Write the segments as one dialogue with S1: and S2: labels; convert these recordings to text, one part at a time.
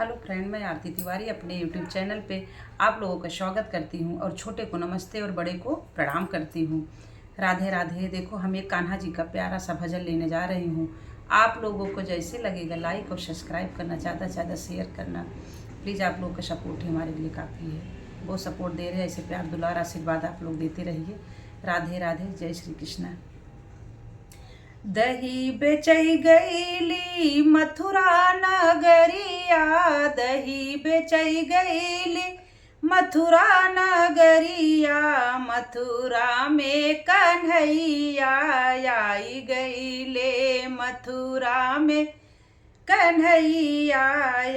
S1: Hello friend, मैं आरती तिवारी अपने YouTube channel पे आप लोगों का स्वागत करती हूँ और छोटे को नमस्ते और बड़े को प्रणाम करती हूँ। राधे राधे। देखो, हम एक कान्हा जी का प्यारा सा भजन लेने जा रही हूँ। आप लोगों को जैसे लगेगा लाइक और सब्सक्राइब करना, ज़्यादा से ज़्यादा शेयर करना। प्लीज़, आप लोगों का सपोर्ट ही हमारे लिए काफ़ी है। वो सपोर्ट दे रहे हैं, ऐसे प्यार दुलार आशीर्वाद आप लोग देते रहिए। राधे राधे, जय श्री कृष्ण। दही बेचई गईली मथुरा नगरिया, दही बेचई गईली मथुरा नगरिया, मथुरा में कन्हैया आई गईले, मथुरा में कन्हैया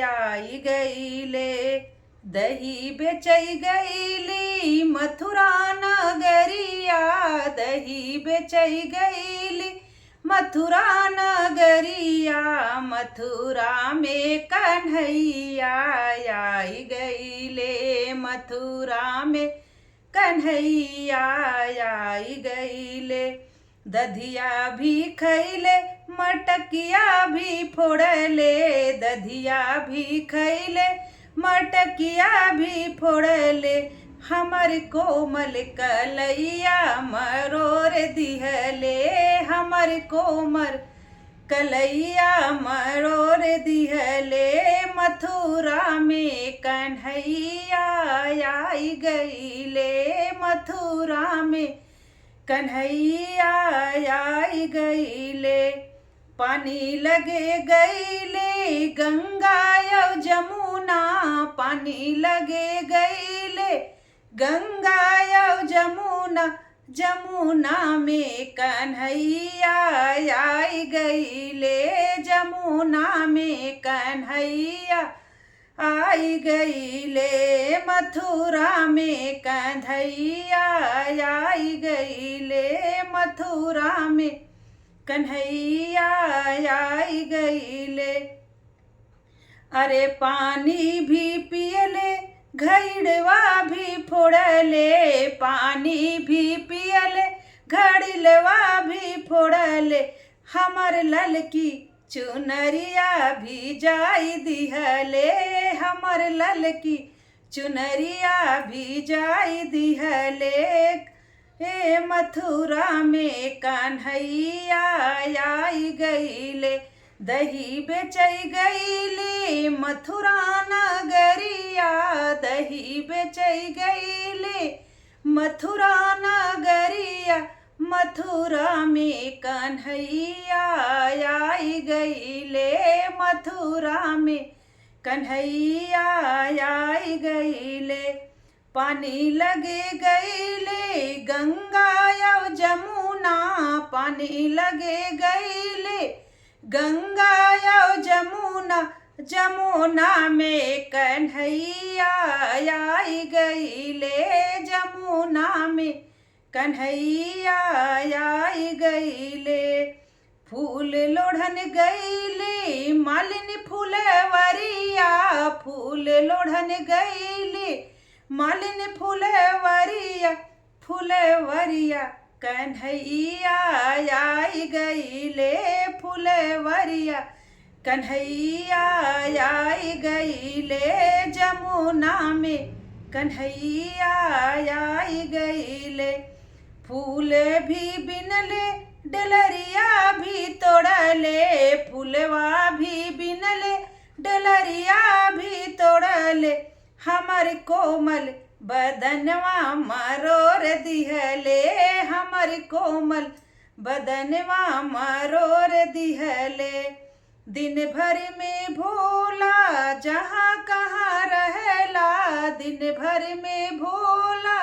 S1: आई गईले। दही बेचई गईली मथुरा नगरिया, दही बेचई गईली मथुरा नगरिया, मथुरा में कन्हैया आई गईले, मथुरा में कन्हैया आई गईले। दधिया भी खैले मटकिया भी फोड़ले, दधिया भी खैले मटकिया भी फोड़ले, हमर कोमल कलैया मरोर दिहले, हमर कोमल कलैया मरोर दिहले। मथुरा में कन्हैया आई गईले, मथुरा में कन्हैया आई गईले। पानी लगे गईले गंगा और जमुना, पानी लगे गईले गंगा और जमुना, जमुना में कन्हैया आई गईले, जमुना में कन्हैया आई गईले। मथुरा में कन्हैया आई गईले, मथुरा में कन्हैया आई गईले। अरे पानी भी पियले घड़वा भी फोड़ले, पानी भी पियले घड़वा भी फोड़ले, हमर ललकी चुनरिया भी जाई दिहले, हमर ललकी चुनरिया भी जाई दिहले। ए मथुरा में कन्हैया आई गईले, दही बेचई गईले मथुरा नगरिया, दही बेचई गईले मथुरा नगरिया, मथुरा में कन्हैया आई गईले, मथुरा में कन्हैया आई गईले। पानी लगे गईले गंगा और जमुना, पानी लगे गईले गंगा और जमुना, जमुना में कन्हैया आई गईले, जमुना में कन्हैया आई गईले। फूल लोढ़न गईले मालिनी फूलवरिया, फूल लोढ़न गईले मालिनी फूलवरिया, फूलवरिया कन्हैया आई गईले, फूलवरिया कन्हैया आई गईले। जमुना में कन्हैया आई गईले। फूल भी बिनले डलरिया भी तोड़ले, फूलवा भी बिनले डलरिया भी तोड़ले, हमर कोमल बदनवा मरोर दिहले, हमर कोमल बदनवा मरोर दिहले। दिन भर में भोला जहाँ कहाँ रहेला, दिन भर में भोला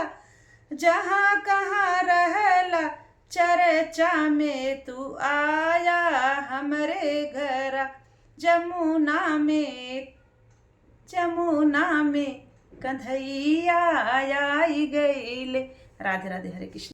S1: जहाँ कहाँ रहेला, चर्चा में तू आया हमरे घर, जमुना में, जमुना में कन्हैया आई गईले। राधे राधे, हरे कृष्ण।